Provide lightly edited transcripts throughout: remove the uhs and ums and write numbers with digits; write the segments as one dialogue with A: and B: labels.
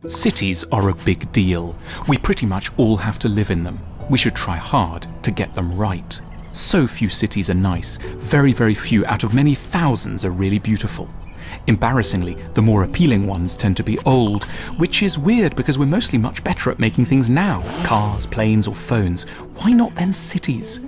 A: Cities are a big deal. We pretty much all have to live in them. We should try hard to get them right. So few cities are nice. Very, very few out of many thousands are really beautiful. Embarrassingly, the more appealing ones tend to be old, which is weird because we're mostly much better at making things now. Cars, planes or phones. Why not then cities?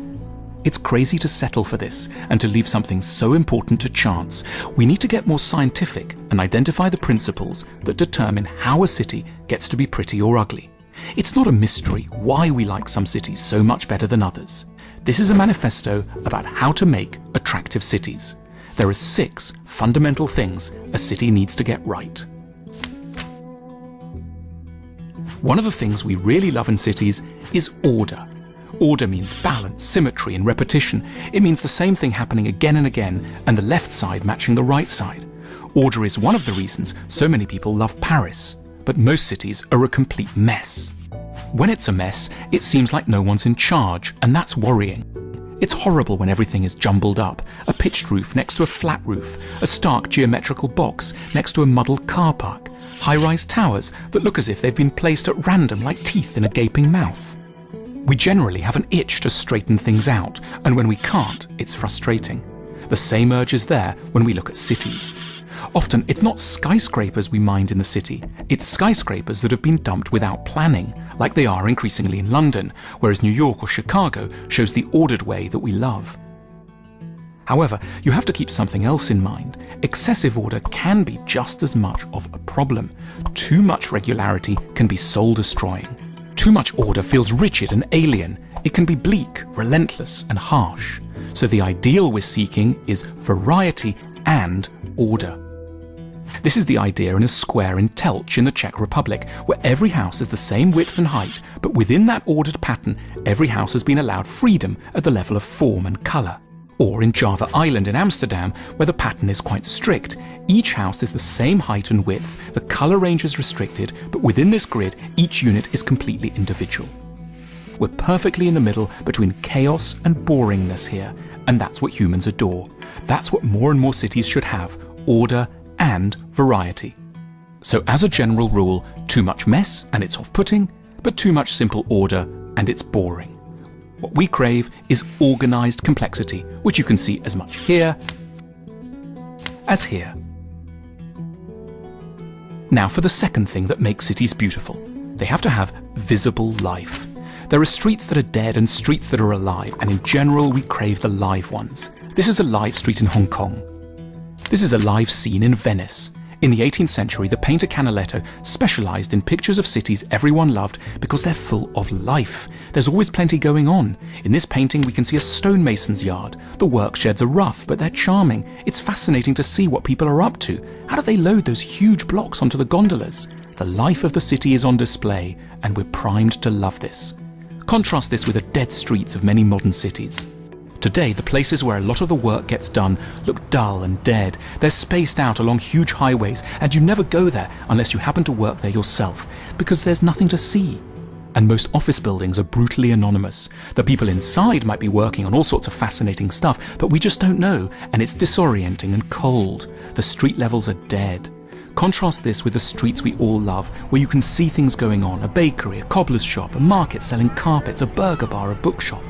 A: It's crazy to settle for this and to leave something so important to chance. We need to get more scientific and identify the principles that determine how a city gets to be pretty or ugly. It's not a mystery why we like some cities so much better than others. This is a manifesto about how to make attractive cities. There are 6 fundamental things a city needs to get right. One of the things we really love in cities is order. Order means balance, symmetry and repetition. It means the same thing happening again and again and the left side matching the right side. Order is one of the reasons so many people love Paris, but most cities are a complete mess. When it's a mess, it seems like no one's in charge, and that's worrying. It's horrible when everything is jumbled up, a pitched roof next to a flat roof, a stark geometrical box next to a muddled car park, high-rise towers that look as if they've been placed at random like teeth in a gaping mouth. We generally have an itch to straighten things out, and when we can't, it's frustrating. The same urge is there when we look at cities. Often, it's not skyscrapers we mind in the city, it's skyscrapers that have been dumped without planning, like they are increasingly in London, whereas New York or Chicago shows the ordered way that we love. However, you have to keep something else in mind. Excessive order can be just as much of a problem. Too much regularity can be soul-destroying. Too much order feels rigid and alien. It can be bleak, relentless, and harsh. So the ideal we're seeking is variety and order. This is the idea in a square in Telč in the Czech Republic, where every house is the same width and height, but within that ordered pattern, every house has been allowed freedom at the level of form and colour. Or in Java Island in Amsterdam, where the pattern is quite strict. Each house is the same height and width, the colour range is restricted, but within this grid, each unit is completely individual. We're perfectly in the middle between chaos and boringness here, and that's what humans adore. That's what more and more cities should have, order and variety. So as a general rule, too much mess and it's off-putting, but too much simple order and it's boring. What we crave is organised complexity, which you can see as much here as here. Now for the second thing that makes cities beautiful. They have to have visible life. There are streets that are dead and streets that are alive, and in general we crave the live ones. This is a live street in Hong Kong. This is a live scene in Venice. In the 18th century, the painter Canaletto specialised in pictures of cities everyone loved because they're full of life. There's always plenty going on. In this painting, we can see a stonemason's yard. The work sheds are rough, but they're charming. It's fascinating to see what people are up to. How do they load those huge blocks onto the gondolas? The life of the city is on display, and we're primed to love this. Contrast this with the dead streets of many modern cities. Today, the places where a lot of the work gets done look dull and dead. They're spaced out along huge highways, and you never go there unless you happen to work there yourself, because there's nothing to see. And most office buildings are brutally anonymous. The people inside might be working on all sorts of fascinating stuff, but we just don't know, and it's disorienting and cold. The street levels are dead. Contrast this with the streets we all love, where you can see things going on, a bakery, a cobbler's shop, a market selling carpets, a burger bar, a bookshop.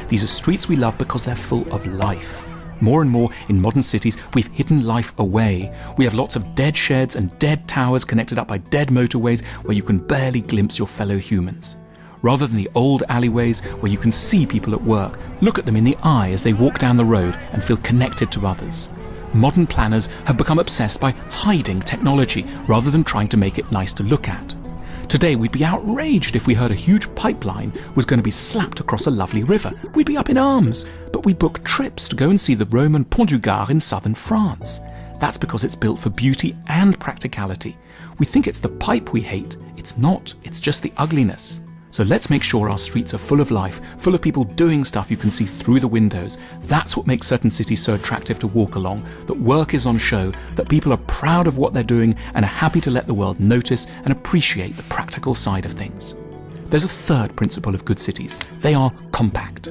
A: These are streets we love because they're full of life. More and more in modern cities, we've hidden life away. We have lots of dead sheds and dead towers connected up by dead motorways where you can barely glimpse your fellow humans. Rather than the old alleyways where you can see people at work, look at them in the eye as they walk down the road and feel connected to others. Modern planners have become obsessed by hiding technology rather than trying to make it nice to look at. Today, we'd be outraged if we heard a huge pipeline was going to be slapped across a lovely river. We'd be up in arms, but we book trips to go and see the Roman Pont du Gard in southern France. That's because it's built for beauty and practicality. We think it's the pipe we hate. It's not, it's just the ugliness. So let's make sure our streets are full of life, full of people doing stuff you can see through the windows. That's what makes certain cities so attractive to walk along, that work is on show, that people are proud of what they're doing and are happy to let the world notice and appreciate the practical side of things. There's a third principle of good cities. They are compact.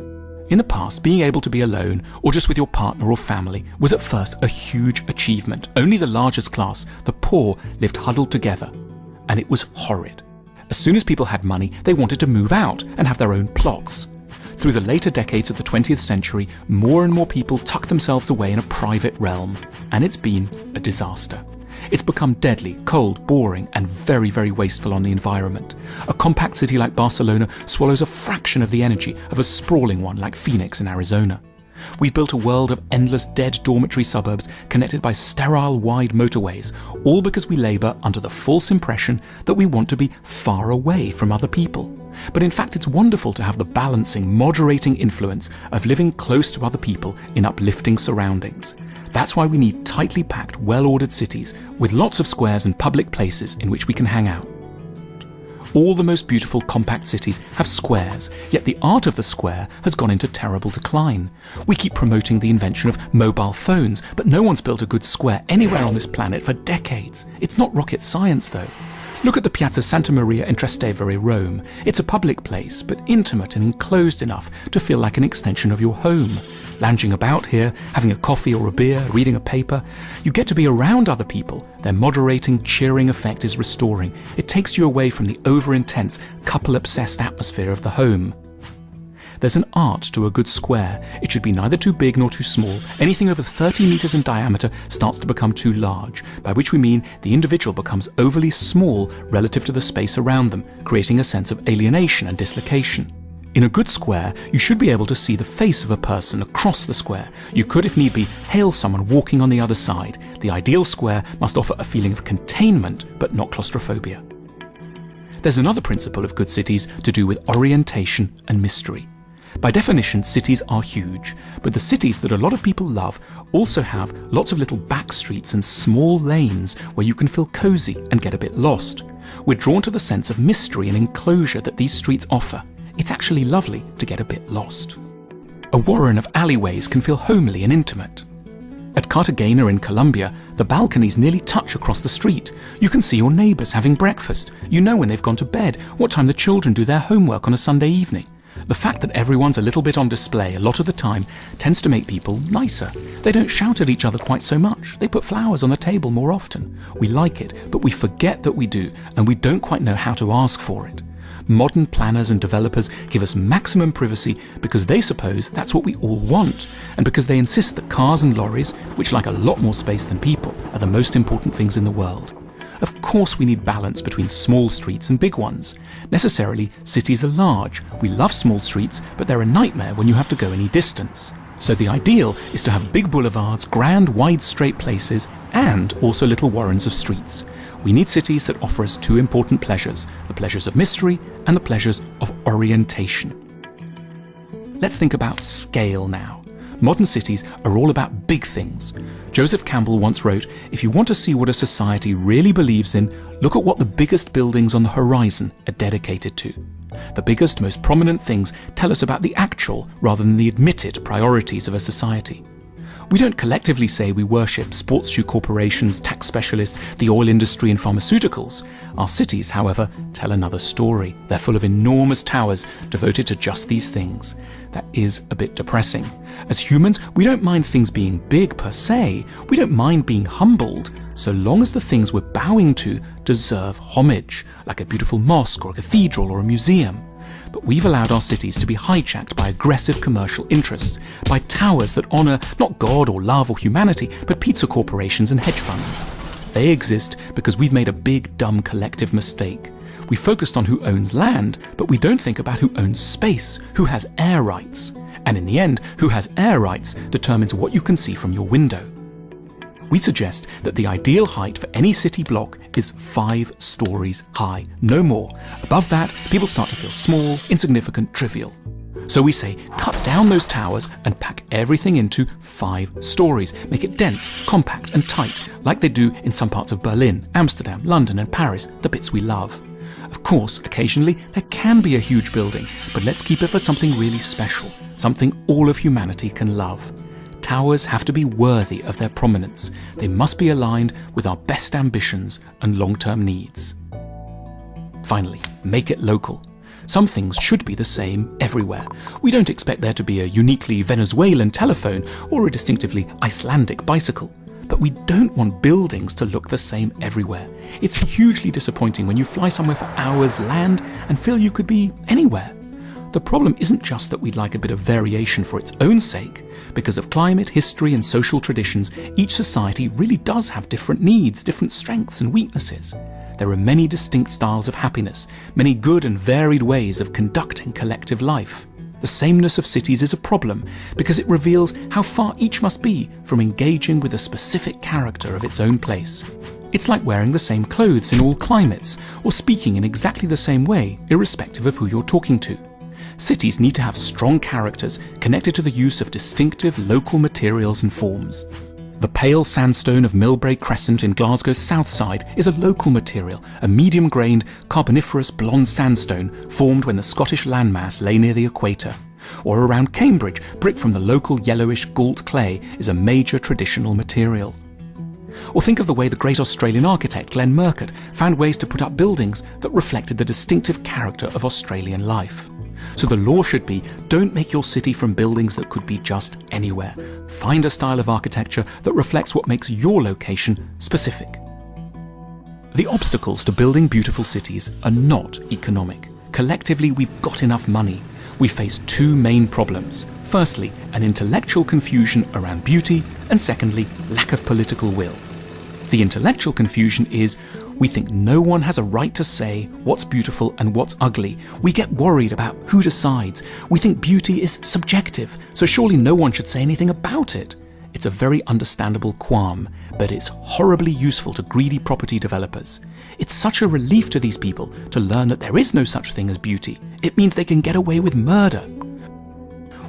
A: In the past, being able to be alone, or just with your partner or family, was at first a huge achievement. Only the largest class, the poor, lived huddled together. and it was horrid. As soon as people had money, they wanted to move out and have their own plots. Through the later decades of the 20th century, more and more people tucked themselves away in a private realm, and it's been a disaster. It's become deadly, cold, boring, and very, very wasteful on the environment. A compact city like Barcelona swallows a fraction of the energy of a sprawling one like Phoenix in Arizona. We've built a world of endless dead dormitory suburbs connected by sterile wide motorways, all because we labour under the false impression that we want to be far away from other people. But in fact, it's wonderful to have the balancing, moderating influence of living close to other people in uplifting surroundings. That's why we need tightly packed, well-ordered cities with lots of squares and public places in which we can hang out. All the most beautiful compact cities have squares, yet the art of the square has gone into terrible decline. We keep promoting the invention of mobile phones, but no one's built a good square anywhere on this planet for decades. It's not rocket science, though. Look at the Piazza Santa Maria in Trastevere, Rome. It's a public place, but intimate and enclosed enough to feel like an extension of your home. Lounging about here, having a coffee or a beer, reading a paper, you get to be around other people. Their moderating, cheering effect is restoring. It takes you away from the over-intense, couple-obsessed atmosphere of the home. There's an art to a good square. It should be neither too big nor too small. Anything over 30 meters in diameter starts to become too large, by which we mean the individual becomes overly small relative to the space around them, creating a sense of alienation and dislocation. In a good square, you should be able to see the face of a person across the square. You could, if need be, hail someone walking on the other side. The ideal square must offer a feeling of containment, but not claustrophobia. There's another principle of good cities to do with orientation and mystery. By definition, cities are huge, but the cities that a lot of people love also have lots of little back streets and small lanes where you can feel cozy and get a bit lost. We're drawn to the sense of mystery and enclosure that these streets offer. It's actually lovely to get a bit lost. A warren of alleyways can feel homely and intimate. At Cartagena in Colombia, the balconies nearly touch across the street. You can see your neighbours having breakfast. You know when they've gone to bed, what time the children do their homework on a Sunday evening. The fact that everyone's a little bit on display a lot of the time tends to make people nicer. They don't shout at each other quite so much. They put flowers on the table more often. We like it, but we forget that we do, and we don't quite know how to ask for it. Modern planners and developers give us maximum privacy because they suppose that's what we all want, and because they insist that cars and lorries, which like a lot more space than people, are the most important things in the world. Of course we need balance between small streets and big ones. Necessarily, cities are large. We love small streets, but they're a nightmare when you have to go any distance. So the ideal is to have big boulevards, grand, wide, straight places, and also little warrens of streets. We need cities that offer us two important pleasures, the pleasures of mystery and the pleasures of orientation. Let's think about scale now. Modern cities are all about big things. Joseph Campbell once wrote, "If you want to see what a society really believes in, look at what the biggest buildings on the horizon are dedicated to." The biggest, most prominent things tell us about the actual rather than the admitted priorities of a society. We don't collectively say we worship sports shoe corporations, tax specialists, the oil industry and pharmaceuticals. Our cities, however, tell another story. They're full of enormous towers devoted to just these things. That is a bit depressing. As humans, we don't mind things being big per se. We don't mind being humbled, so long as the things we're bowing to deserve homage, like a beautiful mosque or a cathedral or a museum. But we've allowed our cities to be hijacked by aggressive commercial interests, by towers that honour not God or love or humanity, but pizza corporations and hedge funds. They exist because we've made a big, dumb collective mistake. We focused on who owns land, but we don't think about who owns space, who has air rights. And in the end, who has air rights determines what you can see from your window. We suggest that the ideal height for any city block is 5 stories high, no more. Above that, people start to feel small, insignificant, trivial. So we say, cut down those towers and pack everything into 5 stories. Make it dense, compact and tight, like they do in some parts of Berlin, Amsterdam, London and Paris, the bits we love. Of course, occasionally there can be a huge building, but let's keep it for something really special, something all of humanity can love. Towers have to be worthy of their prominence. They must be aligned with our best ambitions and long-term needs. Finally, make it local. Some things should be the same everywhere. We don't expect there to be a uniquely Venezuelan telephone or a distinctively Icelandic bicycle. But but we don't want buildings to look the same everywhere. It's hugely disappointing when you fly somewhere for hours, land, and feel you could be anywhere. The problem isn't just that we'd like a bit of variation for its own sake. Because of climate, history, and social traditions, each society really does have different needs, different strengths and weaknesses. There are many distinct styles of happiness, many good and varied ways of conducting collective life. The sameness of cities is a problem because it reveals how far each must be from engaging with a specific character of its own place. It's like wearing the same clothes in all climates, or speaking in exactly the same way, irrespective of who you're talking to. Cities need to have strong characters connected to the use of distinctive local materials and forms. The pale sandstone of Millbrae Crescent in Glasgow's south side is a local material, a medium-grained, carboniferous blonde sandstone formed when the Scottish landmass lay near the equator. Or around Cambridge, brick from the local yellowish Gault clay is a major traditional material. Or think of the way the great Australian architect Glenn Murcutt found ways to put up buildings that reflected the distinctive character of Australian life. So the law should be, don't make your city from buildings that could be just anywhere. Find a style of architecture that reflects what makes your location specific. The obstacles to building beautiful cities are not economic. Collectively, we've got enough money. We face two main problems. Firstly, an intellectual confusion around beauty, and secondly, lack of political will. The intellectual confusion is, we think no one has a right to say what's beautiful and what's ugly. We get worried about who decides. We think beauty is subjective, so surely no one should say anything about it. It's a very understandable qualm, but it's horribly useful to greedy property developers. It's such a relief to these people to learn that there is no such thing as beauty. It means they can get away with murder.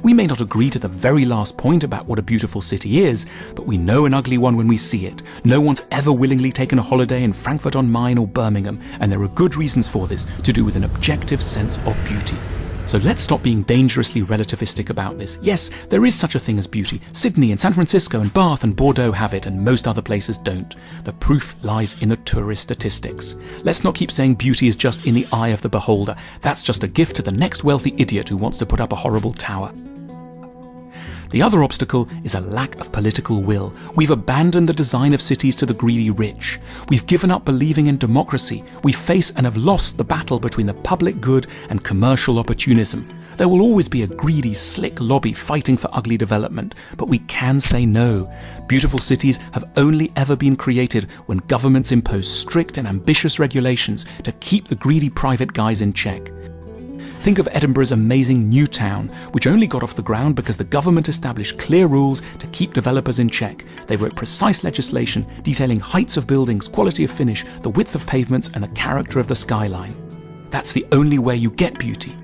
A: We may not agree to the very last point about what a beautiful city is, but we know an ugly one when we see it. No one's ever willingly taken a holiday in Frankfurt on Main or Birmingham, and there are good reasons for this to do with an objective sense of beauty. So let's stop being dangerously relativistic about this. Yes, there is such a thing as beauty. Sydney and San Francisco and Bath and Bordeaux have it, and most other places don't. The proof lies in the tourist statistics. Let's not keep saying beauty is just in the eye of the beholder. That's just a gift to the next wealthy idiot who wants to put up a horrible tower. The other obstacle is a lack of political will. We've abandoned the design of cities to the greedy rich. We've given up believing in democracy. We face and have lost the battle between the public good and commercial opportunism. There will always be a greedy, slick lobby fighting for ugly development, but we can say no. Beautiful cities have only ever been created when governments impose strict and ambitious regulations to keep the greedy private guys in check. Think of Edinburgh's amazing New Town, which only got off the ground because the government established clear rules to keep developers in check. They wrote precise legislation detailing heights of buildings, quality of finish, the width of pavements, and the character of the skyline. That's the only way you get beauty.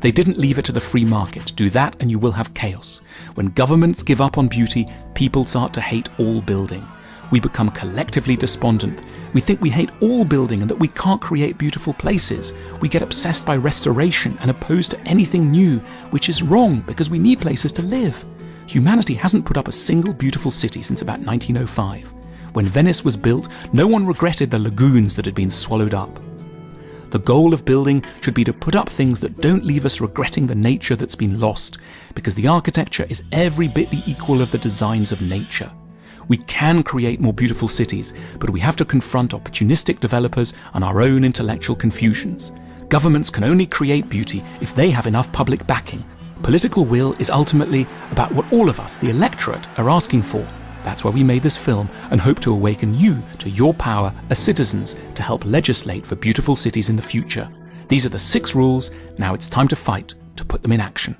A: They didn't leave it to the free market. Do that and you will have chaos. When governments give up on beauty, people start to hate all building. We become collectively despondent. We think we hate all building and that we can't create beautiful places. We get obsessed by restoration and opposed to anything new, which is wrong because we need places to live. Humanity hasn't put up a single beautiful city since about 1905. When Venice was built, no one regretted the lagoons that had been swallowed up. The goal of building should be to put up things that don't leave us regretting the nature that's been lost, because the architecture is every bit the equal of the designs of nature. We can create more beautiful cities, but we have to confront opportunistic developers and our own intellectual confusions. Governments can only create beauty if they have enough public backing. Political will is ultimately about what all of us, the electorate, are asking for. That's why we made this film and hope to awaken you to your power as citizens to help legislate for beautiful cities in the future. These are the 6 rules. Now it's time to fight to put them in action.